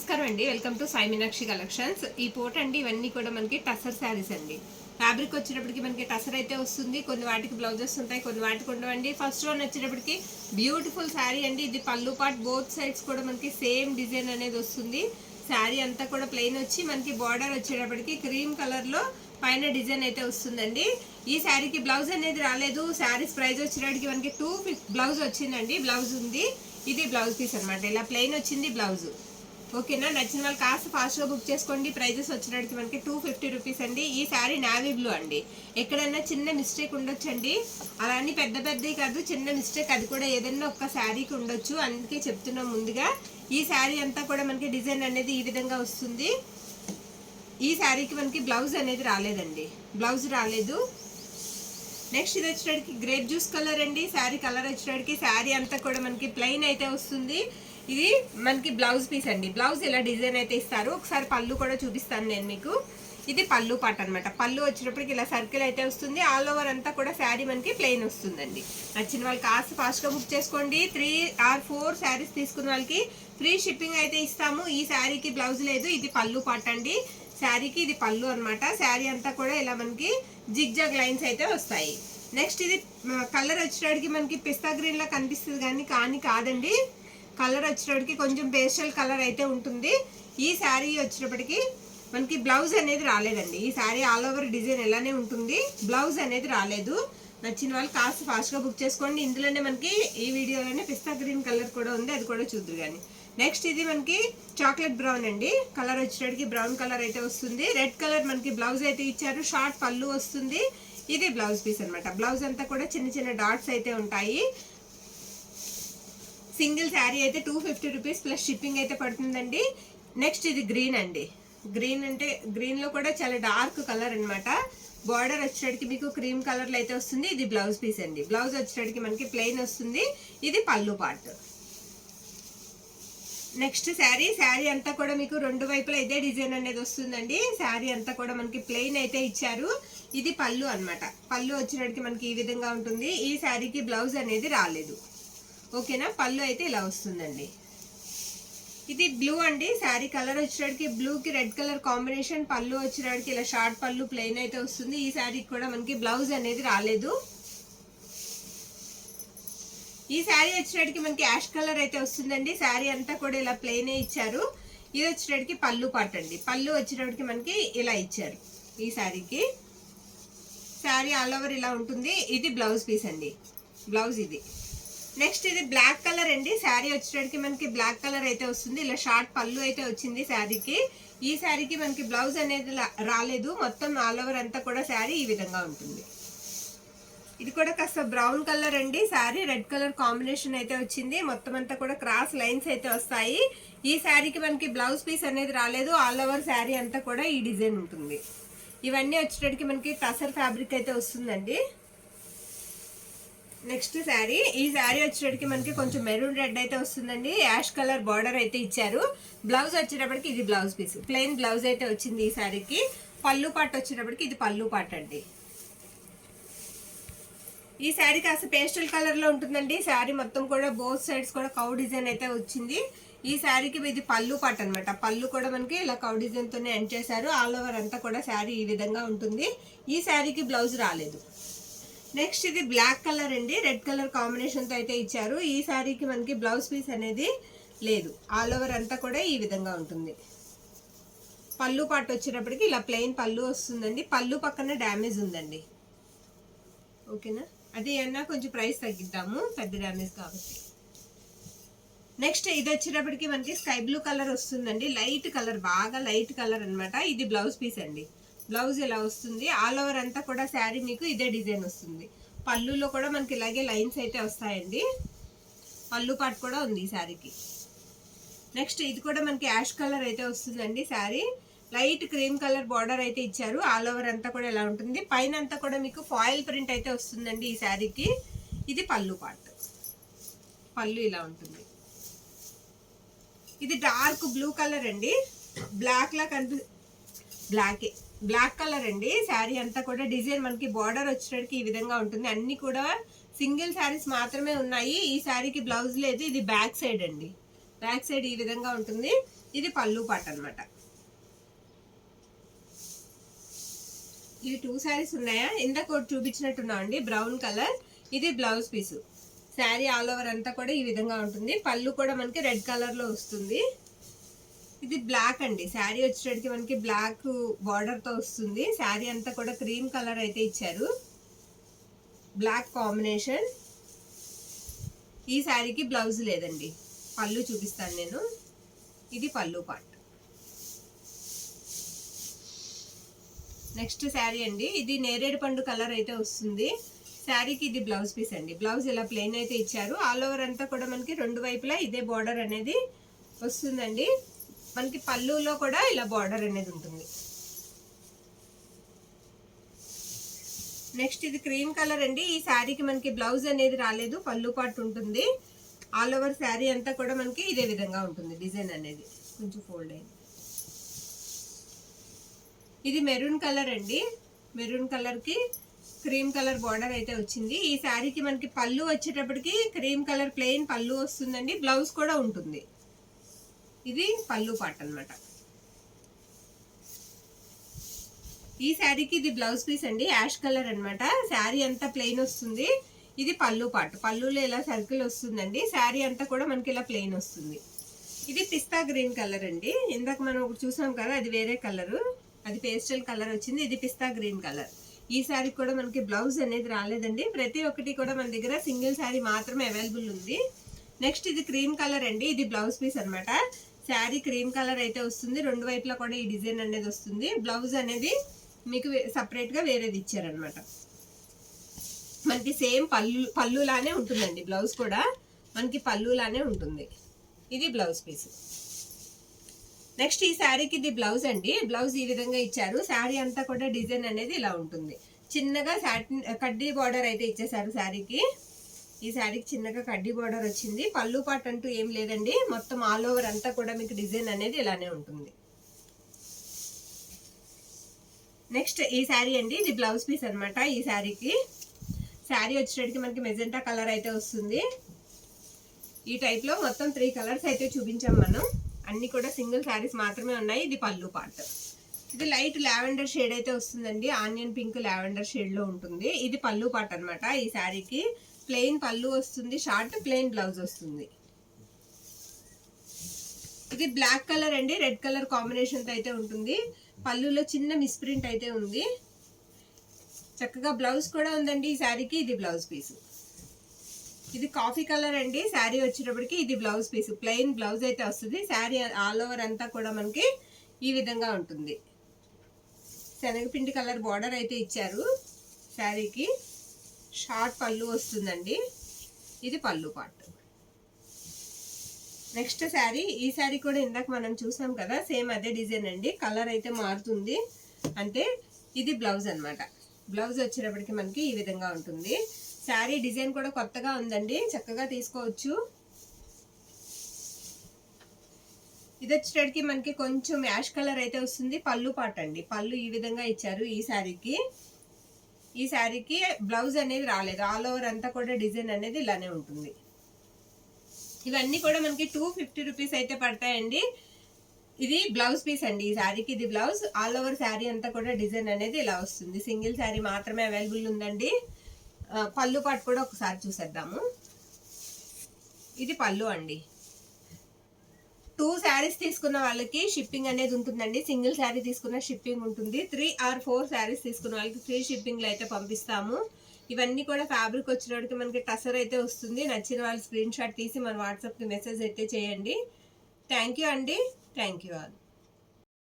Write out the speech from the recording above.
నమస్కారం అండి, welcome to Sai Meenakshi collections. ఈ పూట అండి ఇవన్నీ కూడా మనకి టసర్ శారీస్ అండి. ఫ్యాబ్రిక్ వచ్చేటప్పటికి మనకి టసర్ అయితే వస్తుంది. కొన్ని వాటికి బ్లౌజెస్ ఉంటాయి, కొన్ని వాటికి ఉండవండి. ఫస్ట్ వన్ వచ్చేటప్పటికి బ్యూటిఫుల్ శారీ అండి. ఇది పళ్ళు పార్ట్ బోత్ సైడ్స్ కూడా మనకి సేమ్ డిజైన్ అనేది వస్తుంది. శారీ అంతా కూడా ప్లెయిన్ వచ్చి మనకి బార్డర్ వచ్చేటప్పటికి క్రీమ్ కలర్ లో పైన డిజైన్ అయితే వస్తుందండి. ఈ శారీకి బ్లౌజ్ అనేది రాలేదు. శారీస్ ప్రైస్ వచ్చేటప్పటికి మనకి 250 బ్లౌజ్ వచ్చిందండి. బ్లౌజ్ ఉంది, ఇది బ్లౌజ్ పీస్ అనమాట. ఇలా ప్లెయిన్ వచ్చింది బ్లౌజ్. ఓకేనా, నచ్చిన వాళ్ళు కాస్త ఫాస్ట్గా బుక్ చేసుకోండి. ప్రైజెస్ వచ్చినట్టు మనకి 250 రూపీస్ అండి. ఈ శారీ నావీ బ్లూ అండి. ఎక్కడైనా చిన్న మిస్టేక్ ఉండొచ్చండి, అలా అని పెద్ద పెద్దవి కాదు, చిన్న మిస్టేక్ అది కూడా ఏదైనా ఒక్క శారీకి ఉండొచ్చు, అందుకే చెప్తున్నాం ముందుగా. ఈ శారీ అంతా కూడా మనకి డిజైన్ అనేది ఈ విధంగా వస్తుంది. ఈ శారీకి మనకి బ్లౌజ్ అనేది రాలేదండి, బ్లౌజ్ రాలేదు. నెక్స్ట్ ఇది వచ్చేటికి గ్రేప్ జ్యూస్ కలర్ అండి. శారీ కలర్ వచ్చేటికి శారీ అంతా కూడా మనకి ప్లెయిన్ అయితే వస్తుంది. ఇది మనకి బ్లౌజ్ పీస్ అండి. బ్లౌజ్ ఇలా డిజైన్ అయితే ఇస్తారు. ఒకసారి పళ్ళు కూడా చూపిస్తాను నేను మీకు. ఇది పళ్ళు పాట అనమాట. పళ్ళు వచ్చేటప్పటికి ఇలా సర్కిల్ అయితే వస్తుంది. ఆల్ ఓవర్ అంతా కూడా శారీ మనకి ప్లెయిన్ వస్తుందండి. నచ్చిన వాళ్ళు కాస్త ఫాస్ట్గా బుక్ చేసుకోండి. 3 or 4 శారీస్ తీసుకున్న వాళ్ళకి ఫ్రీ షిప్పింగ్ అయితే ఇస్తాము. ఈ శారీకి బ్లౌజ్ లేదు, ఇది పళ్ళు పాట అండి. శారీకి ఇది పళ్ళు అనమాట. శారీ అంతా కూడా ఇలా మనకి జిగ్ జాగ్ లైన్స్ అయితే వస్తాయి. నెక్స్ట్ ఇది కలర్ వచ్చేటప్పటికి మనకి పిస్తా గ్రీన్ లా కనిపిస్తుంది కానీ కాదండి. కలర్ వచ్చేటప్పటికి కొంచెం పేస్టల్ కలర్ అయితే ఉంటుంది. ఈ శారీ వచ్చేటప్పటికి మనకి బ్లౌజ్ అనేది రాలేదండి. ఈ శారీ ఆల్ ఓవర్ డిజైన్ ఎలానే ఉంటుంది, బ్లౌజ్ అనేది రాలేదు. నచ్చిన వాళ్ళు కాస్త ఫాస్ట్గా బుక్ చేసుకోండి. ఇందులోనే మనకి ఈ వీడియోలోనే పిస్తా గ్రీన్ కలర్ కూడా ఉంది, అది కూడా చూద్దరు కానీ. నెక్స్ట్ ఇది మనకి చాక్లెట్ బ్రౌన్ అండి. కలర్ వచ్చేటప్పటికి బ్రౌన్ కలర్ అయితే వస్తుంది. రెడ్ కలర్ మనకి బ్లౌజ్ అయితే ఇచ్చారు. షార్ట్ పళ్ళు వస్తుంది. ఇది బ్లౌజ్ పీస్ అనమాట. బ్లౌజ్ అంతా కూడా చిన్న చిన్న డాట్స్ అయితే ఉంటాయి. సింగిల్ శారీ అయితే 250 రూపీస్ ప్లస్ షిప్పింగ్ అయితే పడుతుందండి. నెక్స్ట్ ఇది గ్రీన్ అండి. గ్రీన్ అంటే గ్రీన్ లో కూడా చాలా డార్క్ కలర్ అనమాట. బార్డర్ వచ్చేటికి మీకు క్రీమ్ కలర్ లో అయితే వస్తుంది. ఇది బ్లౌజ్ పీస్ అండి. బ్లౌజ్ వచ్చేటికి మనకి ప్లెయిన్ వస్తుంది. ఇది పళ్ళు పార్ట్. నెక్స్ట్ శారీ అంతా కూడా మీకు రెండు వైపులా ఇదే డిజైన్ అనేది వస్తుందండి. శారీ అంతా కూడా మనకి ప్లెయిన్ అయితే ఇచ్చారు. ఇది పళ్ళు అనమాట. పళ్ళు వచ్చేటికి మనకి ఈ విధంగా ఉంటుంది. ఈ శారీకి బ్లౌజ్ అనేది రాలేదు. ఓకేనా, పళ్ళు అయితే ఇలా వస్తుందండి. ఇది బ్లూ అండి. శారీ కలర్ వచ్చేటికి బ్లూకి రెడ్ కలర్ కాంబినేషన్. పళ్ళు వచ్చేటికి ఇలా షార్ట్ పళ్ళు ప్లెయిన్ అయితే వస్తుంది. ఈ శారీకి కూడా మనకి బ్లౌజ్ అనేది రాలేదు. ఈ శారీ వచ్చేటికి మనకి యాష్ కలర్ అయితే వస్తుందండి. శారీ అంతా కూడా ఇలా ప్లెయిన్ ఇచ్చారు. ఇది వచ్చేటికి పళ్ళు పార్ట్ అండి. పళ్ళు వచ్చేటికి మనకి ఇలా ఇచ్చారు. ఈ శారీకి శారీ ఆల్ ఓవర్ ఇలా ఉంటుంది. ఇది బ్లౌజ్ పీస్ అండి. బ్లౌజ్ ఇది. నెక్స్ట్ ఇది బ్లాక్ కలర్ అండి. శారీ వచ్చేటికి మనకి బ్లాక్ కలర్ అయితే వస్తుంది. ఇలా షార్ట్ పళ్ళు అయితే వచ్చింది శారీకి. ఈ శారీకి మనకి బ్లౌజ్ అనేది రాలేదు. మొత్తం ఆల్ ఓవర్ అంతా కూడా శారీ ఈ విధంగా ఉంటుంది. ఇది కూడా కాస్త బ్రౌన్ కలర్ అండి. శారీ రెడ్ కలర్ కాంబినేషన్ అయితే వచ్చింది. మొత్తం అంతా కూడా క్రాస్ లైన్స్ అయితే వస్తాయి. ఈ శారీకి మనకి బ్లౌజ్ పీస్ అనేది రాలేదు. ఆల్ ఓవర్ శారీ అంతా కూడా ఈ డిజైన్ ఉంటుంది. ఇవన్నీ వచ్చేటికి మనకి టసర్ ఫ్యాబ్రిక్ అయితే వస్తుందండి. నెక్స్ట్ శారీ, ఈ శారీ వచ్చేటికి మనకి కొంచెం మెరూన్ రెడ్ అయితే వస్తుందండి. యాష్ కలర్ బార్డర్ అయితే ఇచ్చారు. బ్లౌజ్ వచ్చేటప్పటికి ఇది బ్లౌజ్ పీస్, ప్లెయిన్ బ్లౌజ్ అయితే వచ్చింది. ఈ శారీకి పళ్ళు పాట్ వచ్చేటప్పటికి ఇది పళ్ళు పాట్ అండి. ఈ శారీ కాస్త పేస్టల్ కలర్ లో ఉంటుందండి. శారీ మొత్తం కూడా బోత్ సైడ్స్ కూడా కౌ డిజైన్ అయితే వచ్చింది. ఈ శారీకి ఇది పళ్ళు పాట్ అనమాట. పళ్ళు కూడా మనకి ఇలా కౌ డిజైన్ తోనే ఎండ్ చేశారు. ఆల్ ఓవర్ అంతా కూడా శారీ ఈ విధంగా ఉంటుంది. ఈ శారీకి బ్లౌజ్ రాలేదు. నెక్స్ట్ ఇది బ్లాక్ కలర్ అండి. రెడ్ కలర్ కాంబినేషన్ తో అయితే ఇచ్చారు. ఈ శారీకి మనకి బ్లౌజ్ పీస్ అనేది లేదు. ఆల్ ఓవర్ అంతా కూడా ఈ విధంగా ఉంటుంది. పళ్ళు పాట్ వచ్చేటప్పటికి ఇలా ప్లెయిన్ పళ్ళు వస్తుందండి. పళ్ళు పక్కన డ్యామేజ్ ఉందండి. ఓకేనా, అది అన్నా కొంచెం ప్రైస్ తగ్గిద్దాము, పెద్ద డ్యామేజ్ కాబట్టి. నెక్స్ట్ ఇది వచ్చేటప్పటికి మనకి స్కై బ్లూ కలర్ వస్తుందండి. లైట్ కలర్, బాగా లైట్ కలర్ అనమాట. ఇది బ్లౌజ్ పీస్ అండి. బ్లౌజ్ ఇలా వస్తుంది. ఆల్ ఓవర్ అంతా కూడా శారీ మీకు ఇదే డిజైన్ వస్తుంది. పళ్ళులో కూడా మనకి ఇలాగే లైన్స్ అయితే వస్తాయండి. పళ్ళు పాటు కూడా ఉంది ఈ శారీకి. నెక్స్ట్ ఇది కూడా మనకి యాష్ కలర్ అయితే వస్తుందండి. Sari light cream colour border అయితే ఇచ్చారు. ఆల్ ఓవర్ అంతా కూడా ఇలా ఉంటుంది. పైన అంతా కూడా మీకు ఫాయిల్ ప్రింట్ అయితే వస్తుందండి ఈ శారీకి. ఇది పళ్ళు పార్ట్. పళ్ళు ఇలా ఉంటుంది. ఇది డార్క్ బ్లూ కలర్ అండి. బ్లాక్ లా బ్లాక్ కలర్ అండి. శారీ అంతా కూడా డిజైన్ మనకి బార్డర్ వచ్చేటికి ఈ విధంగా ఉంటుంది. అన్ని కూడా సింగిల్ శారీస్ మాత్రమే ఉన్నాయి. ఈ శారీకి బ్లౌజ్ లేదు. ఇది బ్యాక్ సైడ్ అండి. బ్యాక్ సైడ్ ఈ విధంగా ఉంటుంది. ఇది పళ్ళు పాట అనమాట. ఇవి 2 శారీస్ ఉన్నాయా, ఇందాక ఒకటి చూపించినట్టున్నాం అండి బ్రౌన్ కలర్. ఇది blouse piece. Sari all over అంతా కూడా ఈ విధంగా ఉంటుంది. పళ్ళు కూడా మనకి రెడ్ కలర్ లో వస్తుంది. ఇది బ్లాక్ అండి. శారీ వచ్చేటప్పటికి మనకి బ్లాక్ బార్డర్ తో వస్తుంది. శారీ అంతా కూడా క్రీమ్ కలర్ అయితే ఇచ్చారు, బ్లాక్ కాంబినేషన్. ఈ శారీకి బ్లౌజ్ లేదండి, పళ్ళు చూపిస్తాను నేను. ఇది పళ్ళు పార్ట్. నెక్స్ట్ శారీ అండి, ఇది నేరేడు పండు కలర్ అయితే వస్తుంది. శారీకి ఇది బ్లౌజ్ పీస్ అండి. బ్లౌజ్ ఇలా ప్లెయిన్ అయితే ఇచ్చారు. ఆల్ ఓవర్ అంతా కూడా మనకి 2 వైపులా ఇదే బార్డర్ అనేది వస్తుందండి. మనకి పళ్ళులో కూడా ఇలా బార్డర్ అనేది ఉంటుంది. నెక్స్ట్ ఇది క్రీమ్ కలర్ అండి. ఈ శారీకి మనకి బ్లౌజ్ అనేది రాలేదు, పళ్ళు పార్ట్ ఉంటుంది. ఆల్ ఓవర్ శారీ అంతా కూడా మనకి ఇదే విధంగా ఉంటుంది. డిజైన్ అనేది కొంచెం ఫోల్డ్ అయింది. ఇది మెరూన్ కలర్ అండి. మెరూన్ కలర్ కి క్రీమ్ కలర్ బార్డర్ అయితే వచ్చింది. ఈ శారీకి మనకి పళ్ళు వచ్చేటప్పటికి క్రీమ్ కలర్ ప్లెయిన్ పళ్ళు వస్తుందండి, బ్లౌజ్ కూడా ఉంటుంది. ఇది పళ్ళు పార్ట్ అన్నమాట. ఈ శారీకి ఇది బ్లౌజ్ పీస్ అండి, యాష్ కలర్ అన్నమాట. శారీ అంతా ప్లెయిన్ వస్తుంది. ఇది పళ్ళు పార్ట్. పళ్ళులో ఇలా సర్కిల్ వస్తుందండి. శారీ అంతా కూడా మనకి ఇలా ప్లెయిన్ వస్తుంది. ఇది పిస్తా గ్రీన్ కలర్ అండి. ఇందాక మనం ఒకటి చూసాం కదా, అది వేరే కలరు, అది పేస్టల్ కలర్ వచ్చింది. ఇది పిస్తా గ్రీన్ కలర్. ఈ శారీ కూడా మనకి బ్లౌజ్ అనేది రాలేదండి. ప్రతి ఒక్కటి కూడా మన దగ్గర సింగిల్ శారీ మాత్రమే అవైలబుల్ ఉంది. నెక్స్ట్ ఇది క్రీమ్ కలర్ అండి. ఇది బ్లౌజ్ పీస్ అన్నమాట. శారీ క్రీమ్ కలర్ అయితే వస్తుంది. 2 వైపులా కూడా ఈ డిజైన్ అనేది వస్తుంది. బ్లౌజ్ అనేది మీకు సపరేట్ గా వేరేది ఇచ్చారనమాట. మనకి సేమ్ పళ్ళులానే ఉంటుందండి. బ్లౌజ్ కూడా మనకి పళ్ళులానే ఉంటుంది. ఇది బ్లౌజ్ పీస్. నెక్స్ట్ ఈ శారీకి ఇది బ్లౌజ్ అండి. బ్లౌజ్ ఈ విధంగా ఇచ్చారు. శారీ అంతా కూడా డిజైన్ అనేది ఇలా ఉంటుంది. చిన్నగా సాటిన్ కడ్డీ బార్డర్ అయితే ఇచ్చేసారు శారీకి. ఈ శారీకి చిన్నగా కడ్డీ బార్డర్ వచ్చింది. పళ్ళు పార్ట్ అంటూ ఏం లేదండి. మొత్తం ఆల్ ఓవర్ అంతా కూడా మీకు డిజైన్ అనేది ఇలానే ఉంటుంది. నెక్స్ట్ ఈ శారీ అండి. ఇది బ్లౌజ్ పీస్ అనమాట. ఈ శారీకి శారీ వచ్చేటప్పటికి మనకి మెజెంటా కలర్ అయితే వస్తుంది. ఈ టైప్ లో మొత్తం 3 కలర్స్ అయితే చూపించాం మనం. అన్ని కూడా సింగిల్ శారీస్ మాత్రమే ఉన్నాయి. ఇది పళ్ళు పార్ట్. ఇది లైట్ లావెండర్ షేడ్ అయితే వస్తుందండి. ఆనియన్ పింక్ లావెండర్ షేడ్ లో ఉంటుంది. ఇది పళ్ళు పార్ట్ అనమాట. ఈ శారీకి ప్లెయిన్ పళ్ళు వస్తుంది, షార్ట్ ప్లెయిన్ బ్లౌజ్ వస్తుంది. ఇది బ్లాక్ కలర్ అండి. రెడ్ కలర్ కాంబినేషన్ అయితే ఉంటుంది. పళ్ళులో చిన్న మిస్ప్రింట్ అయితే ఉంది. చక్కగా బ్లౌజ్ కూడా ఉందండి ఈ శారీకి. ఇది బ్లౌజ్ పీస్. ఇది కాఫీ కలర్ అండి. శారీ వచ్చేటప్పటికి ఇది బ్లౌజ్ పీస్. ప్లెయిన్ బ్లౌజ్ అయితే వస్తుంది. శారీ ఆల్ ఓవర్ అంతా కూడా మనకి ఈ విధంగా ఉంటుంది. శనగపిండి కలర్ బార్డర్ అయితే ఇచ్చారు శారీకి. షార్ట్ పళ్ళు వస్తుందండి. ఇది పళ్ళు పార్ట్. నెక్స్ట్ శారీ. ఈ శారీ కూడా ఇందాక మనం చూసాం కదా, సేమ్ అదే డిజైన్ అండి. కలర్ అయితే మారుతుంది అంటే. ఇది బ్లౌజ్ అన్నమాట. బ్లౌజ్ వచ్చేటప్పటికి మనకి ఈ విధంగా ఉంటుంది. శారీ డిజైన్ కూడా కొత్తగా ఉందండి, చక్కగా తీసుకోవచ్చు. ఇది వచ్చేటప్పటికి మనకి కొంచెం యాష్ కలర్ అయితే వస్తుంది. పళ్ళు పార్ట్ అండి. పళ్ళు ఈ విధంగా ఇచ్చారు ఈ శారీకి. ఈ శారీకి బ్లౌజ్ అనేది రాలేదు. ఆల్ ఓవర్ అంతా కూడా డిజైన్ అనేది ఇలానే ఉంటుంది. ఇవన్నీ కూడా మనకి 250 రూపీస్ అయితే పడతాయండి. ఇది బ్లౌజ్ పీస్ అండి. ఈ శారీకి ఇది బ్లౌజ్. ఆల్ ఓవర్ శారీ అంతా కూడా డిజైన్ అనేది ఇలా వస్తుంది. సింగిల్ శారీ మాత్రమే అవైలబుల్ ఉందండి. పళ్ళు పాటు కూడా ఒకసారి చూసేద్దాము. ఇది పళ్ళు అండి. 2 శారీస్ తీసుకున్న వాళ్ళకి షిప్పింగ్ అనేది ఉంటుందండి. సింగిల్ శారీ తీసుకున్న షిప్పింగ్ ఉంటుంది. 3 or 4 శారీస్ తీసుకున్న వాళ్ళకి ఫ్రీ షిప్పింగ్లో అయితే పంపిస్తాము. ఇవన్నీ కూడా ఫ్యాబ్రిక్ వచ్చినప్పటికి మనకి టసర్ అయితే వస్తుంది. నచ్చిన వాళ్ళు స్క్రీన్ షాట్ తీసి మన వాట్సాప్కి మెసేజ్ అయితే చేయండి. థ్యాంక్ యూ అండి. Thank you all.